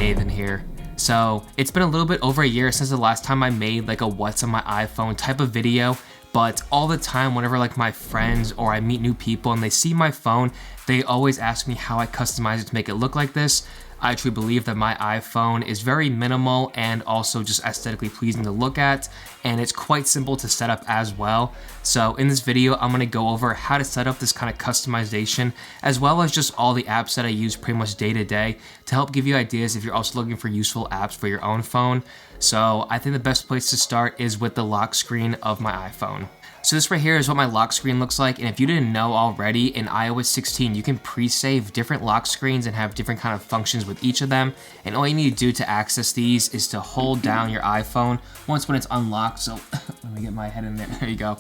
Nathan here. So it's been a little bit over a year since the last time I made like a what's on my iPhone type of video, but all the time whenever like my friends or I meet new people and they see my phone, they always ask me how I customize it to make it look like this. I truly believe that my iPhone is very minimal and also just aesthetically pleasing to look at, and it's quite simple to set up as well. So in this video, I'm gonna go over how to set up this kind of customization, as well as just all the apps that I use pretty much day to day to help give you ideas if you're also looking for useful apps for your own phone. So I think the best place to start is with the lock screen of my iPhone. So this right here is what my lock screen looks like, and if you didn't know already, in iOS 16 you can pre-save different lock screens and have different kind of functions with each of them, and all you need to do to access these is to hold down your iPhone once when it's unlocked. So let me get my head in there you go.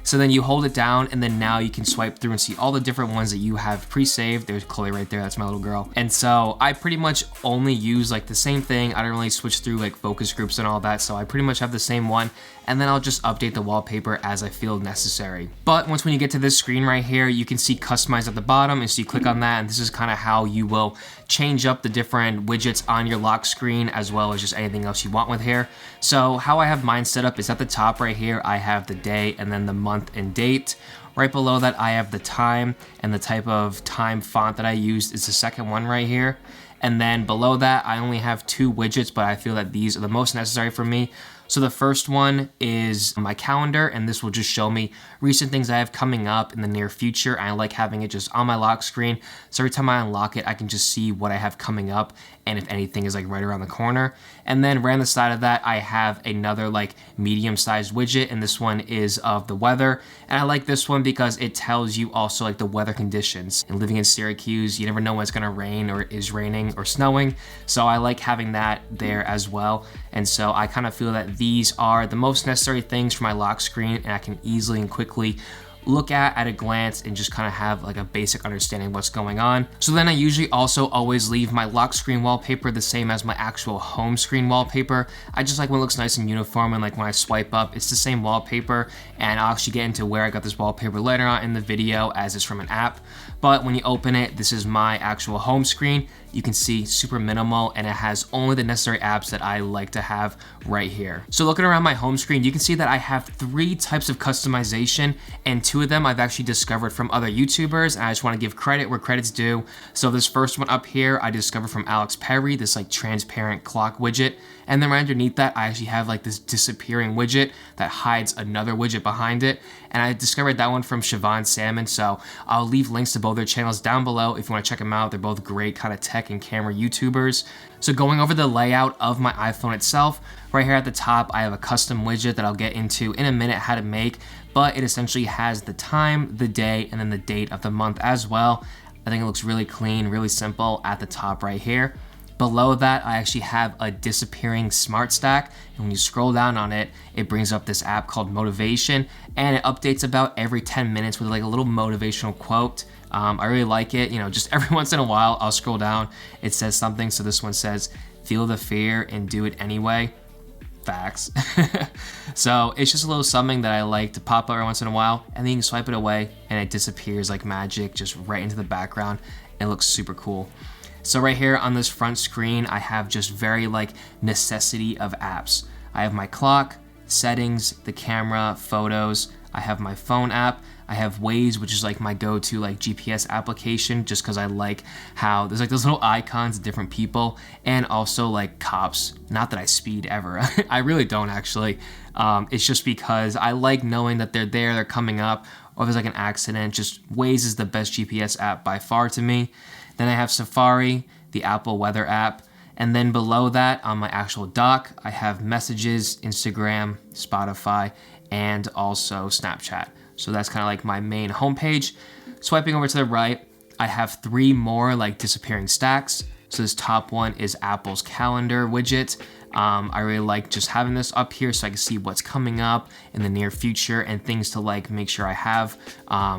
So then you hold it down, and then now you can swipe through and see all the different ones that you have pre-saved. There's Chloe right there, that's my little girl. And so I pretty much only use like the same thing. I don't really switch through like focus groups and all that, so I pretty much have the same one, and then I'll just update the wallpaper as I feel necessary. But once when you get to this screen right here, you can see customize at the bottom, and so you click on that, and this is kind of how you will change up the different widgets on your lock screen, as well as just anything else you want with here. So how I have mine set up is at the top right here, I have the day and then the month and date. Right below that, I have the time, and the type of time font that I used is the second one right here. And then below that, I only have two widgets, but I feel that these are the most necessary for me. So the first one is my calendar, and this will just show me recent things I have coming up in the near future. I like having it just on my lock screen, so every time I unlock it, I can just see what I have coming up and if anything is like right around the corner. And then right on the side of that, I have another like medium-sized widget, and this one is of the weather. And I like this one because it tells you also like the weather conditions. And living in Syracuse, you never know when it's gonna rain or is raining or snowing. So I like having that there as well. And so I kind of feel that these are the most necessary things for my lock screen, and I can easily and quickly look at a glance and just kind of have like a basic understanding of what's going on. So then I usually also always leave my lock screen wallpaper the same as my actual home screen wallpaper. I just like when it looks nice and uniform, and like when I swipe up, it's the same wallpaper, and I'll actually get into where I got this wallpaper later on in the video as it's from an app. But when you open it, this is my actual home screen. You can see super minimal, and it has only the necessary apps that I like to have right here. So looking around my home screen, you can see that I have 3 types of customization, and 2 of them I've actually discovered from other YouTubers, and I just want to give credit where credit's due. So this first one up here, I discovered from Alex Perry, this like transparent clock widget. And then right underneath that, I actually have like this disappearing widget that hides another widget behind it. And I discovered that one from Siobhan Salmon, so I'll leave links to both their channels down below if you want to check them out. They're both great kind of tech and camera YouTubers. So going over the layout of my iPhone itself, right here at the top, I have a custom widget that I'll get into in a minute how to make, but it essentially has the time, the day, and then the date of the month as well. I think it looks really clean, really simple at the top right here. Below that, I actually have a disappearing smart stack, and when you scroll down on it, it brings up this app called Motivation, and it updates about every 10 minutes with like a little motivational quote. I really like it. You know, just every once in a while, I'll scroll down, it says something. So this one says, "Feel the fear and do it anyway." Facts. So it's just a little something that I like to pop up every once in a while, and then you can swipe it away, and it disappears like magic, just right into the background. It looks super cool. So right here on this front screen, I have just very like necessity of apps. I have my clock, settings, the camera, photos. I have my phone app. I have Waze, which is like my go-to like GPS application, just because I like how there's like those little icons of different people, and also like cops. Not that I speed ever. I really don't actually. It's just because I like knowing that they're there, they're coming up, or if there's like an accident. Just Waze is the best GPS app by far to me. Then I have Safari, the Apple Weather app, and then below that on my actual dock, I have Messages, Instagram, Spotify, and also Snapchat. So that's kind of like my main homepage. Swiping over to the right, I have 3 more like disappearing stacks. So this top one is Apple's calendar widget. I really like just having this up here so I can see what's coming up in the near future and things to like make sure I have,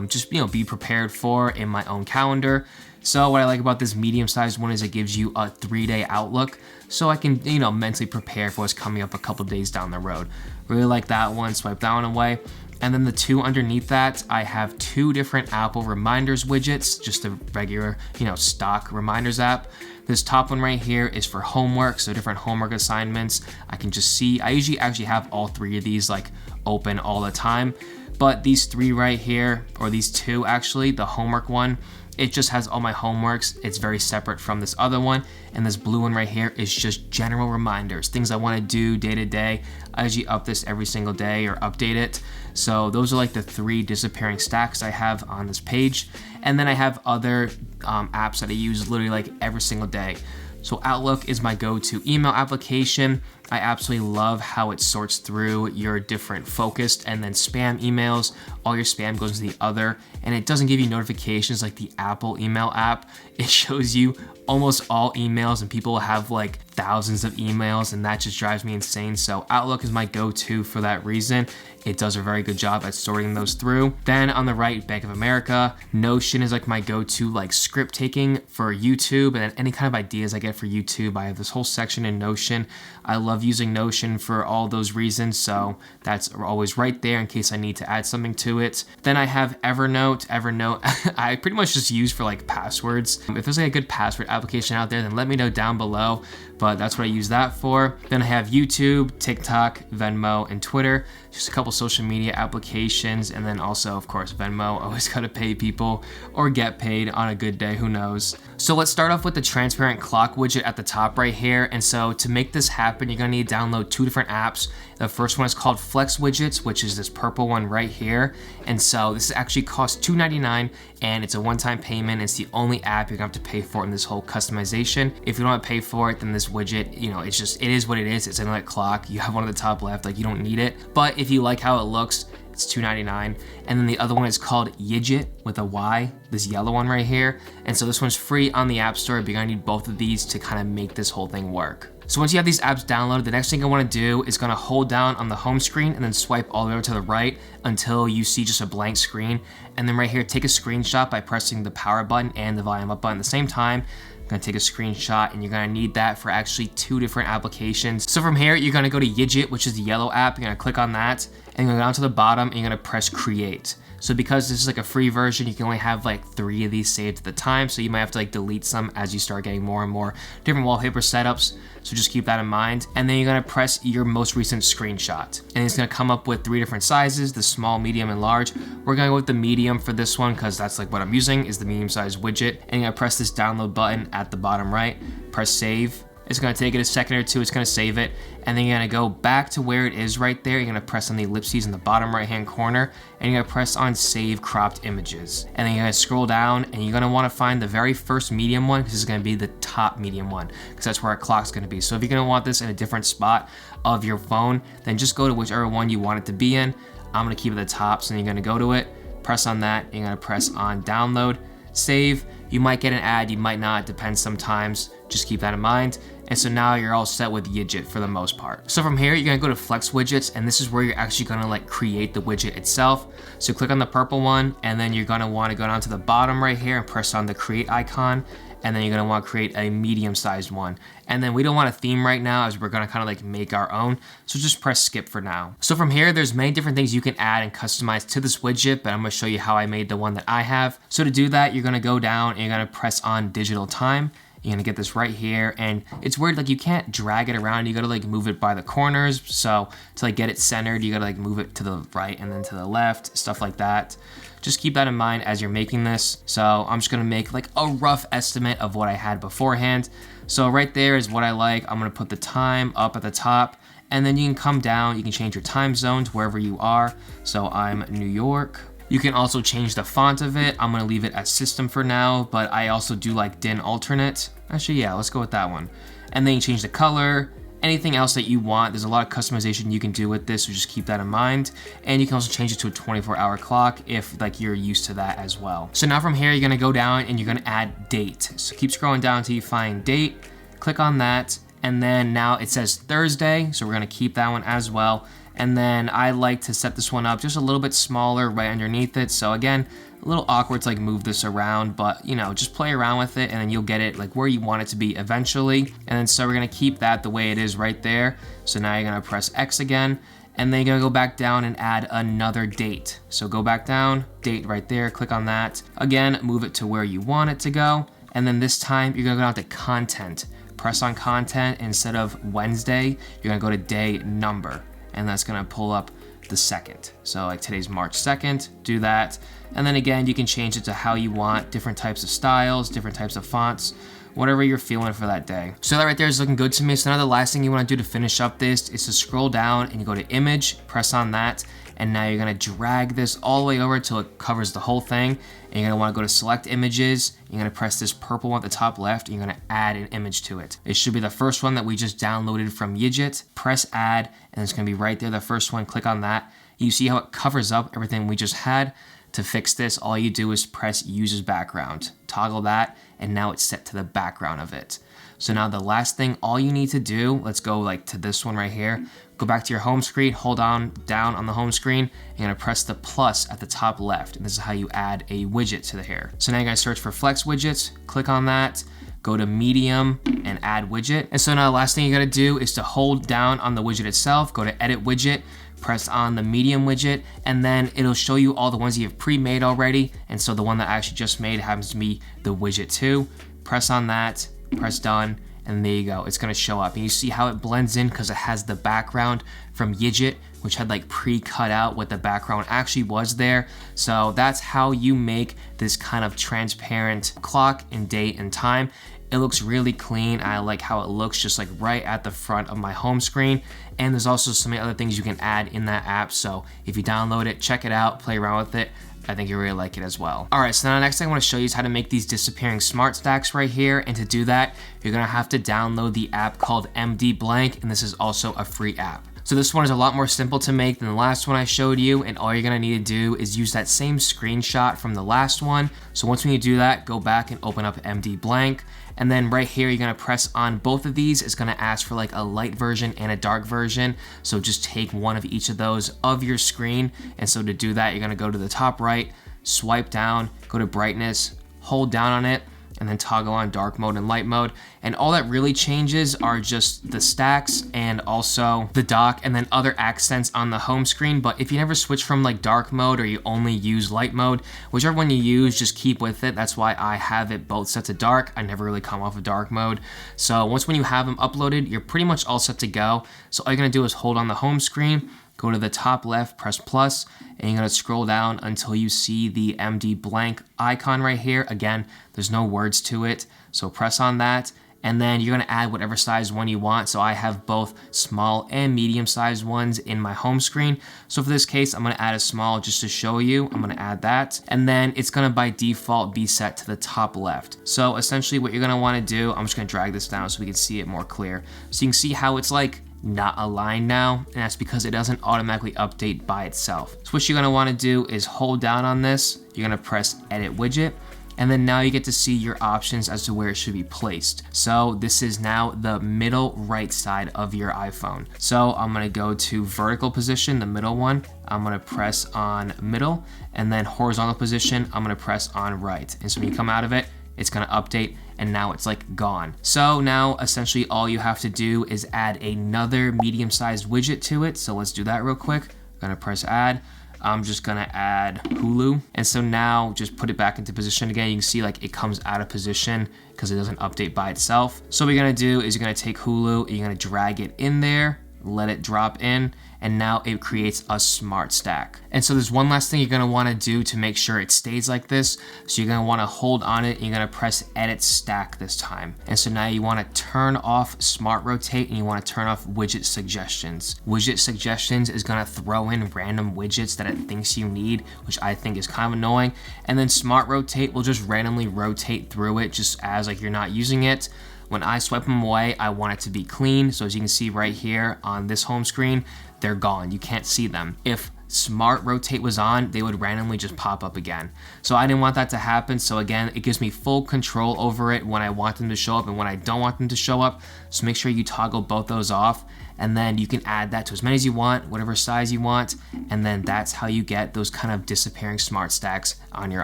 just, you know, be prepared for in my own calendar. So what I like about this medium-sized one is it gives you a 3-day outlook, so I can, you know, mentally prepare for what's coming up a couple days down the road. Really like that one. Swipe that one away. And then the 2 underneath that, I have 2 different Apple reminders widgets, just a regular, you know, stock reminders app. This top one right here is for homework, so different homework assignments. I can just see, I usually actually have all three of these like open all the time, but these three right here, or these two actually, the homework one, it just has all my homeworks. It's very separate from this other one. And this blue one right here is just general reminders, things I want to do day to day. I usually up this every single day or update it. So those are like the three disappearing stacks I have on this page. And then I have other apps that I use literally like every single day. So Outlook is my go-to email application. I absolutely love how it sorts through your different focused and then spam emails. All your spam goes to the other, and it doesn't give you notifications like the Apple email app. It shows you almost all emails, and people have like thousands of emails, and that just drives me insane. So Outlook is my go-to for that reason. It does a very good job at sorting those through. Then on the right, Bank of America. Notion is like my go-to like script taking for YouTube, and then any kind of ideas I get for YouTube. I have this whole section in Notion. I love using Notion for all those reasons, so that's always right there in case I need to add something to it. Then I have Evernote. Evernote I pretty much just use for like passwords. If there's like a good password application out there, then let me know down below, but that's what I use that for. Then I have YouTube, TikTok, Venmo, and Twitter. Just a couple social media applications, and then also, of course, Venmo. Always gotta pay people or get paid on a good day, who knows. So let's start off with the transparent clock widget at the top right here. And so to make this happen, you're gonna need to download two different apps. The first one is called Flex Widgets, which is this purple one right here. And so this actually costs $2.99, and it's a one-time payment. It's the only app you're gonna have to pay for in this whole customization. If you don't want to pay for it, then this widget, you know, it is what it is. It's an like clock. You have one at the top left, like you don't need it. But if you like how it looks, it's $2.99. And then the other one is called Widget with a Y, this yellow one right here. And so this one's free on the App Store, but you're gonna need both of these to kind of make this whole thing work. So once you have these apps downloaded, the next thing I want to do is gonna hold down on the home screen and then swipe all the way over to the right until you see just a blank screen. And then right here, take a screenshot by pressing the power button and the volume up button at the same time. Gonna take a screenshot, and you're gonna need that for actually two different applications. So from here, you're gonna go to Widget, which is the yellow app. You're gonna click on that, and you're gonna go down to the bottom, and you're gonna press create. So because this is like a free version, you can only have like 3 of these saved at the time. So you might have to like delete some as you start getting more and more different wallpaper setups. So just keep that in mind. And then you're gonna press your most recent screenshot. And it's gonna come up with 3 different sizes, the small, medium, and large. We're gonna go with the medium for this one because that's like what I'm using is the medium size widget. And you're gonna press this download button at the bottom right, press save. It's gonna take it a second or two, it's gonna save it, and then you're gonna go back to where it is right there. You're gonna press on the ellipses in the bottom right hand corner, and you're gonna press on save cropped images. And then you're gonna scroll down, and you're gonna wanna find the very first medium one, because this is gonna be the top medium one, because that's where our clock's gonna be. So if you're gonna want this in a different spot of your phone, then just go to whichever one you want it to be in. I'm gonna keep it at the top, so then you're gonna go to it, press on that, and you're gonna press on download, save. You might get an ad, you might not, depends sometimes. Just keep that in mind. And so now you're all set with Widget for the most part. So from here, you're gonna go to Flex Widgets, and this is where you're actually gonna like create the widget itself. So click on the purple one, and then you're gonna wanna go down to the bottom right here and press on the create icon. And then you're gonna wanna create a medium-sized one. And then we don't want a theme right now as we're gonna kinda like make our own. So just press skip for now. So from here, there's many different things you can add and customize to this widget, but I'm gonna show you how I made the one that I have. So to do that, you're gonna go down and you're gonna press on digital time. You're gonna get this right here, and it's weird, like you can't drag it around. You gotta like move it by the corners. So to like get it centered, you gotta like move it to the right and then to the left, stuff like that. Just keep that in mind as you're making this. So I'm just gonna make like a rough estimate of what I had beforehand. So right there is what I like. I'm gonna put the time up at the top, and then you can come down, you can change your time zones wherever you are. So I'm New York. You can also change the font of it. I'm gonna leave it as system for now, but I also do like DIN alternate. Actually, yeah, let's go with that one. And then you change the color, anything else that you want. There's a lot of customization you can do with this, so just keep that in mind. And you can also change it to a 24-hour clock if like you're used to that as well. So now from here, you're gonna go down and you're gonna add date. So keep scrolling down until you find date, click on that, and then now it says Thursday, so we're gonna keep that one as well. And then I like to set this one up just a little bit smaller right underneath it. So again, a little awkward to like move this around, but you know, just play around with it and then you'll get it like where you want it to be eventually. And then so we're gonna keep that the way it is right there. So now you're gonna press X again, and then you're gonna go back down and add another date. So go back down, date right there, click on that. Again, move it to where you want it to go. And then this time you're gonna go down to content. Press on content. Instead of Wednesday, you're gonna go to day number. And that's gonna pull up the 2nd. So like today's March 2nd, do that. And then again, you can change it to how you want, different types of styles, different types of fonts, whatever you're feeling for that day. So that right there is looking good to me. So now the last thing you wanna do to finish up this is to scroll down and you go to image, press on that, and now you're gonna drag this all the way over till it covers the whole thing. And you're gonna wanna go to select images, you're gonna press this purple one at the top left, and you're gonna add an image to it. It should be the first one that we just downloaded from Widget, press add, and it's gonna be right there, the first one, click on that. You see how it covers up everything we just had? To fix this, all you do is press use as background, toggle that, and now it's set to the background of it. So now the last thing, all you need to do, let's go like to this one right here, go back to your home screen, hold on down on the home screen, you're gonna press the plus at the top left, and this is how you add a widget to the hair. So now you're gonna search for flex widgets, click on that, go to medium and add widget. And so now the last thing you gotta do is to hold down on the widget itself, go to edit widget, press on the medium widget, and then it'll show you all the ones you have pre-made already. And so the one that I actually just made happens to be the widget 2. Press on that, press done, and there you go. It's gonna show up. And you see how it blends in because it has the background from Widget, which had like pre-cut out what the background actually was there. So that's how you make this kind of transparent clock and date and time. It looks really clean. I like how it looks just like right at the front of my home screen. And there's also so many other things you can add in that app. So if you download it, check it out, play around with it. I think you'll really like it as well. All right, so now the next thing I wanna show you is how to make these disappearing smart stacks right here. And to do that, you're gonna have to download the app called MD Blank, and this is also a free app. So this one is a lot more simple to make than the last one I showed you, and all you're gonna need to do is use that same screenshot from the last one. So once when you do that, go back and open up MD Blank. And then right here, you're gonna press on both of these. It's gonna ask for like a light version and a dark version. So just take one of each of those of your screen. And so to do that, you're gonna go to the top right, swipe down, go to brightness, hold down on it, and then toggle on dark mode and light mode. And all that really changes are just the stacks and also the dock and then other accents on the home screen. But if you never switch from like dark mode or you only use light mode, whichever one you use, just keep with it. That's why I have it both set to dark. I never really come off of dark mode. So once when you have them uploaded, you're pretty much all set to go. So all you're gonna do is hold on the home screen, go to the top left, press plus, and you're gonna scroll down until you see the MD Blank icon right here. Again, there's no words to it, so press on that, and then you're gonna add whatever size one you want. So I have both small and medium sized ones in my home screen. So for this case, I'm gonna add a small just to show you. I'm gonna add that, and then it's gonna by default be set to the top left. So essentially what you're gonna wanna do, I'm just gonna drag this down so we can see it more clear. So you can see how it's like not aligned now, and that's because it doesn't automatically update by itself. So what you're gonna wanna do is hold down on this, you're gonna press edit widget, and then now you get to see your options as to where it should be placed. So this is now the middle right side of your iPhone. So I'm gonna go to vertical position, the middle one, I'm gonna press on middle, and then horizontal position, I'm gonna press on right. And so when you come out of it, it's gonna update, and now it's like gone. So now essentially all you have to do is add another medium-sized widget to it. So let's do that real quick. I'm gonna press add. I'm just gonna add Hulu. And so now just put it back into position again. You can see like it comes out of position because it doesn't update by itself. So what you're gonna do is you're gonna take Hulu, you're gonna drag it in there, let it drop in, and now it creates a smart stack. And so there's one last thing you're gonna wanna do to make sure it stays like this. So you're gonna wanna hold on it, and you're gonna press edit stack this time. And so now you wanna turn off smart rotate, and you wanna turn off widget suggestions. Widget suggestions is gonna throw in random widgets that it thinks you need, which I think is kind of annoying. And then smart rotate will just randomly rotate through it just as like you're not using it. When I swipe them away, I want it to be clean. So as you can see right here on this home screen, they're gone. You can't see them. If smart rotate was on, they would randomly just pop up again. So I didn't want that to happen. So again, it gives me full control over it when I want them to show up and when I don't want them to show up. So make sure you toggle both those off, and then you can add that to as many as you want, whatever size you want. And then that's how you get those kind of disappearing smart stacks on your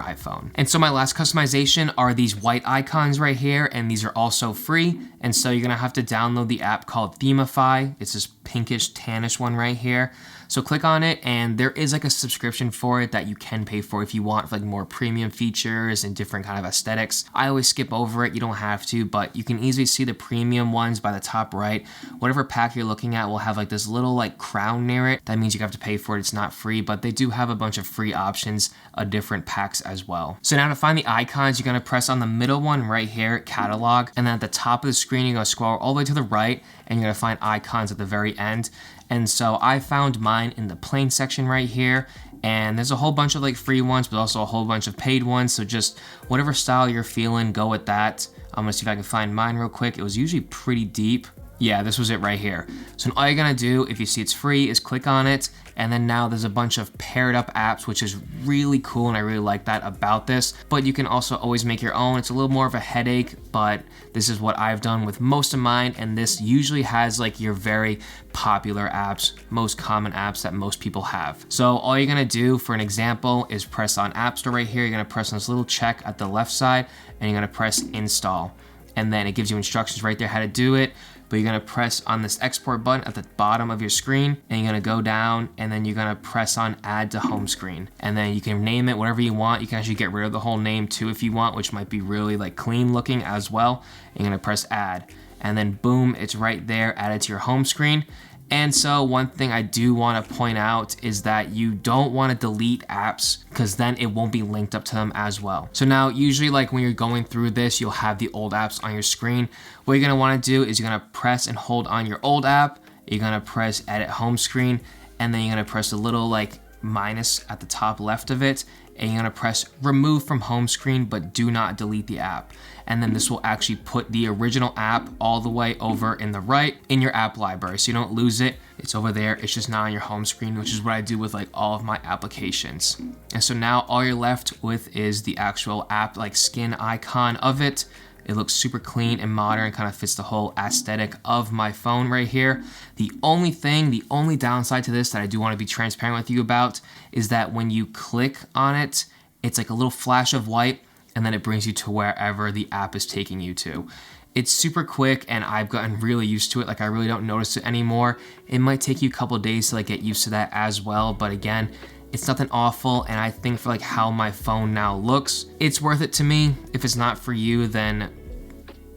iPhone. And so my last customization are these white icons right here, and these are also free. And so you're gonna have to download the app called Themify. It's this pinkish tannish one right here. So click on it, and there is like a subscription for it that you can pay for if you want like more premium features and different kind of aesthetics. I always skip over it, you don't have to, but you can easily see the premium ones by the top right. Whatever pack you're looking at will have like this little like crown near it. That means you have to pay for it, it's not free, but they do have a bunch of free options, different packs as well. So now to find the icons, you're gonna press on the middle one right here, catalog, and then at the top of the screen, you're gonna scroll all the way to the right, and you're gonna find icons at the very end. And so I found mine in the plain section right here, and there's a whole bunch of like free ones, but also a whole bunch of paid ones. So just whatever style you're feeling, go with that. I'm gonna see if I can find mine real quick. It was usually pretty deep. Yeah, this was it right here. So all you're gonna do, if you see it's free, is click on it, and then now there's a bunch of paired up apps, which is really cool, and I really like that about this. But you can also always make your own. It's a little more of a headache, but this is what I've done with most of mine, and this usually has like your very popular apps, most common apps that most people have. So all you're gonna do, for an example, is press on App Store right here. You're gonna press on this little check at the left side, and you're gonna press install. And then it gives you instructions right there how to do it. But you're gonna press on this export button at the bottom of your screen, and you're gonna go down, and then you're gonna press on add to home screen. And then you can name it whatever you want. You can actually get rid of the whole name too if you want, which might be really like clean looking as well. And you're gonna press add, and then boom, it's right there added to your home screen. And so one thing I do want to point out is that you don't want to delete apps, because then it won't be linked up to them as well. So now usually like when you're going through this, you'll have the old apps on your screen. What you're going to want to do is you're going to press and hold on your old app. You're going to press edit home screen, and then you're going to press the little like minus at the top left of it, and you're gonna press remove from home screen, but do not delete the app. And then this will actually put the original app all the way over in the right in your app library, so you don't lose it. It's over there, it's just not on your home screen, which is what I do with like all of my applications. And so now all you're left with is the actual app like skin icon of it. It looks super clean and modern, kind of fits the whole aesthetic of my phone right here. The only downside to this that I do want to be transparent with you about is that when you click on it, it's like a little flash of white, and then it brings you to wherever the app is taking you to. It's super quick, and I've gotten really used to it. Like I really don't notice it anymore. It might take you a couple of days to like get used to that as well, but again, it's nothing awful, and I think for like how my phone now looks, it's worth it to me. If it's not for you, then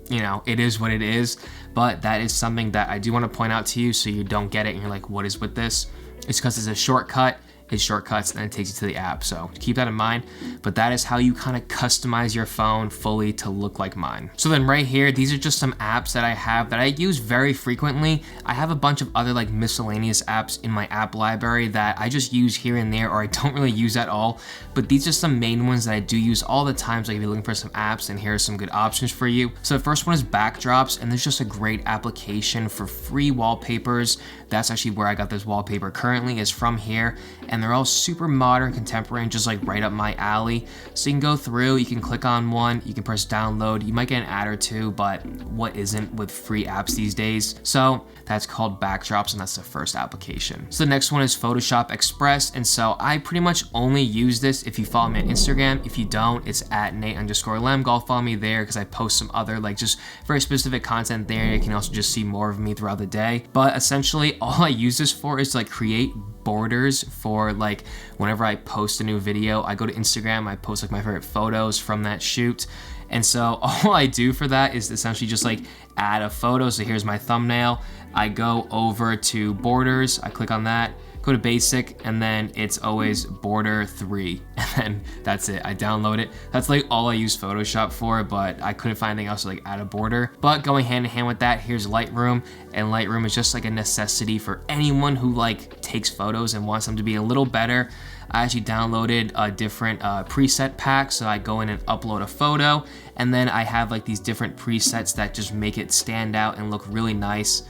you know, it is what it is. But that is something that I do want to point out to you so you don't get it and you're like, what is with this? It's because it's a shortcut. It shortcuts and then it takes you to the app. So keep that in mind. But that is how you kind of customize your phone fully to look like mine. So then right here, these are just some apps that I have that I use very frequently. I have a bunch of other like miscellaneous apps in my app library that I just use here and there, or I don't really use at all. But these are some main ones that I do use all the time. So if you're looking for some apps, and here are some good options for you. So the first one is Backdrops, and there's just a great application for free wallpapers. That's actually where I got this wallpaper currently, is from here. And they're all super modern, contemporary, and just like right up my alley. So you can go through, you can click on one, you can press download. You might get an ad or two, but what isn't with free apps these days? So that's called Backdrops, and that's the first application. So the next one is Photoshop Express, and so I pretty much only use this if you follow me on Instagram. If you don't, it's at Nate_Lem. Go follow me there because I post some other like just very specific content there. You can also just see more of me throughout the day. But essentially all I use this for is to like create borders for like whenever I post a new video. I go to Instagram, I post like my favorite photos from that shoot. And so all I do for that is essentially just like add a photo. So here's my thumbnail. I go over to borders, I click on that, go to basic, and then it's always border 3. And then that's it, I download it. That's like all I use Photoshop for, but I couldn't find anything else to like add a border. But going hand in hand with that, here's Lightroom. And Lightroom is just like a necessity for anyone who like takes photos and wants them to be a little better. I actually downloaded a different preset pack, so I go in and upload a photo, and then I have like these different presets that just make it stand out and look really nice.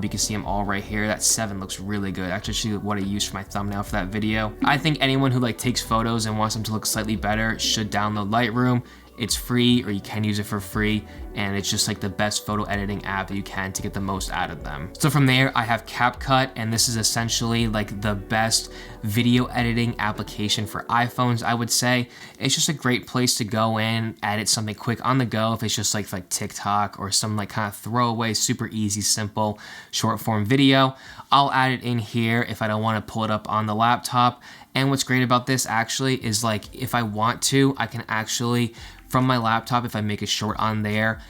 You can see them all right here. That 7 looks really good. Actually, what I used for my thumbnail for that video. I think anyone who like takes photos and wants them to look slightly better should download Lightroom. It's free, or you can use it for free, and it's just like the best photo editing app that you can to get the most out of them. So from there, I have CapCut, and this is essentially like the best video editing application for iPhones, I would say. It's just a great place to go in, edit something quick on the go if it's just like TikTok or some like kind of throwaway, super easy, simple, short form video. I'll add it in here if I don't want to pull it up on the laptop. And what's great about this actually is like if I want to, I can actually, from my laptop, if I make a short on there,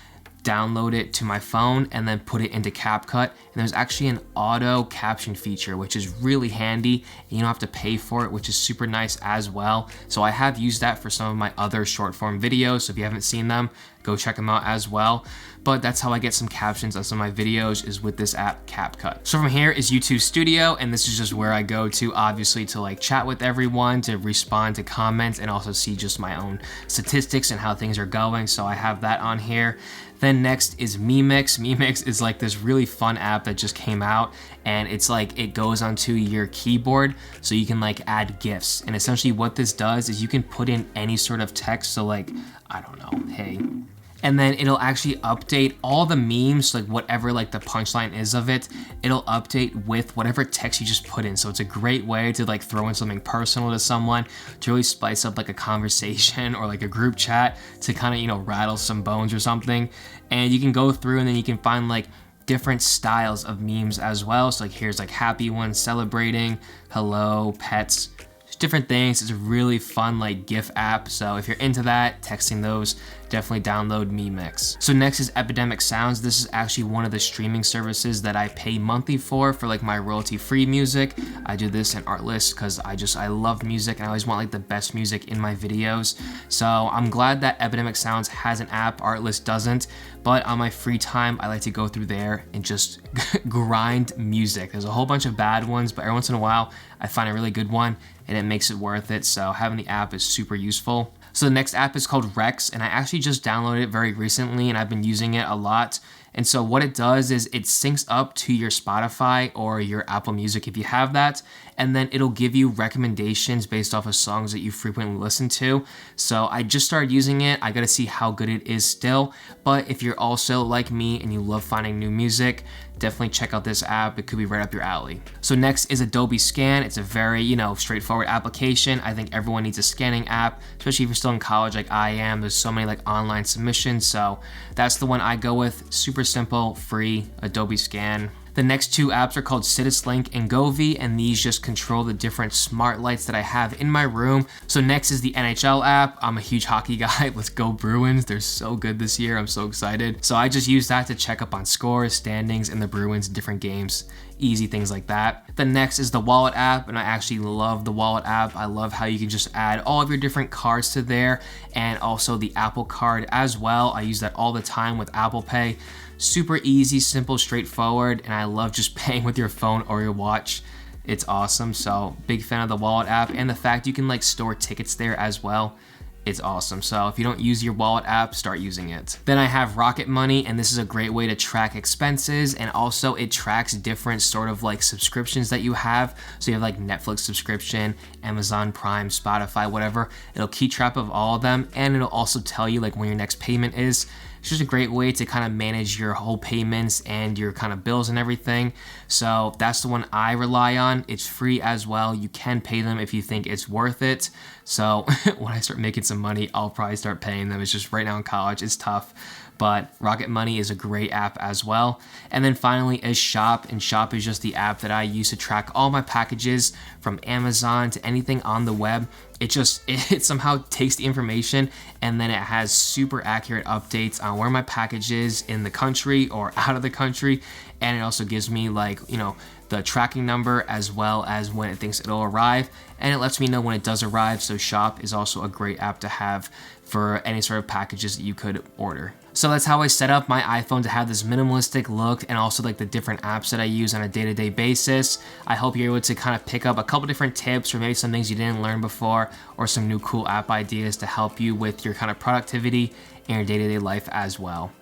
download it to my phone and then put it into CapCut. And there's actually an auto caption feature, which is really handy. You don't have to pay for it, which is super nice as well. So I have used that for some of my other short form videos. So if you haven't seen them, go check them out as well. But that's how I get some captions on some of my videos, is with this app CapCut. So from here is YouTube Studio, and this is just where I go to, obviously, to like chat with everyone, to respond to comments, and also see just my own statistics and how things are going. So I have that on here. Then next is Mimix. Mimix is like this really fun app that just came out, and it's like it goes onto your keyboard so you can like add GIFs. And essentially what this does is you can put in any sort of text. So like, I don't know, hey. And then it'll actually update all the memes, like whatever like the punchline is of it, it'll update with whatever text you just put in. So it's a great way to like throw in something personal to someone, to really spice up like a conversation or like a group chat, to kind of, you know, rattle some bones or something. And you can go through and then you can find like different styles of memes as well. So like here's like happy ones, celebrating, hello, pets, different things. It's a really fun like GIF app. So if you're into that, texting those, definitely download Mimix. So next is Epidemic Sounds. This is actually one of the streaming services that I pay monthly for like my royalty-free music. I do this in Artlist because I love music and I always want like the best music in my videos. So I'm glad that Epidemic Sounds has an app, Artlist doesn't. But on my free time, I like to go through there and just grind music. There's a whole bunch of bad ones, but every once in a while, I find a really good one and it makes it worth it. So having the app is super useful. So the next app is called GRAACE, and I actually just downloaded it very recently and I've been using it a lot. And so what it does is it syncs up to your Spotify or your Apple Music if you have that, and then it'll give you recommendations based off of songs that you frequently listen to. So I just started using it. I gotta see how good it is still, but if you're also like me and you love finding new music, definitely check out this app. It could be right up your alley. So next is Adobe Scan. It's a very, you know, straightforward application. I think everyone needs a scanning app, especially if you're still in college like I am. There's so many like online submissions, so that's the one I go with. Super simple, free, Adobe Scan. The next two apps are called CitusLink and Govee, and these just control the different smart lights that I have in my room. So next is the NHL app. I'm a huge hockey guy. Let's go Bruins. They're so good this year. I'm so excited. So I just use that to check up on scores, standings, and the Bruins, different games, easy things like that. The next is the Wallet app, and I actually love the Wallet app. I love how you can just add all of your different cards to there, and also the Apple Card as well. I use that all the time with Apple Pay. Super easy, simple, straightforward, and I love just paying with your phone or your watch. It's awesome. So big fan of the Wallet app, and the fact you can like store tickets there as well. It's awesome. So if you don't use your Wallet app, start using it. Then I have Rocket Money, and this is a great way to track expenses, and also it tracks different sort of like subscriptions that you have. So you have like Netflix subscription, Amazon Prime, Spotify, whatever. It'll keep track of all of them, and it'll also tell you like when your next payment is. It's just a great way to kind of manage your whole payments and your kind of bills and everything. So that's the one I rely on. It's free as well. You can pay them if you think it's worth it. So when I start making some money, I'll probably start paying them. It's just right now in college, it's tough. But Rocket Money is a great app as well. And then finally is Shop, and Shop is just the app that I use to track all my packages from Amazon to anything on the web. It somehow takes the information and then it has super accurate updates on where my package is in the country or out of the country. And it also gives me like, you know, the tracking number as well as when it thinks it'll arrive, and it lets me know when it does arrive. So Shop is also a great app to have for any sort of packages that you could order. So that's how I set up my iPhone to have this minimalistic look, and also like the different apps that I use on a day-to-day basis. I hope you're able to kind of pick up a couple different tips, or maybe some things you didn't learn before, or some new cool app ideas to help you with your kind of productivity in your day-to-day life as well.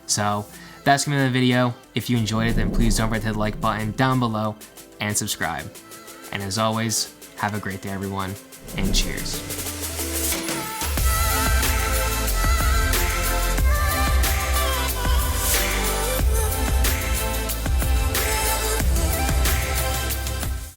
So that's gonna be the video. If you enjoyed it, then please don't forget to hit the like button down below and subscribe. And as always, have a great day everyone, and cheers.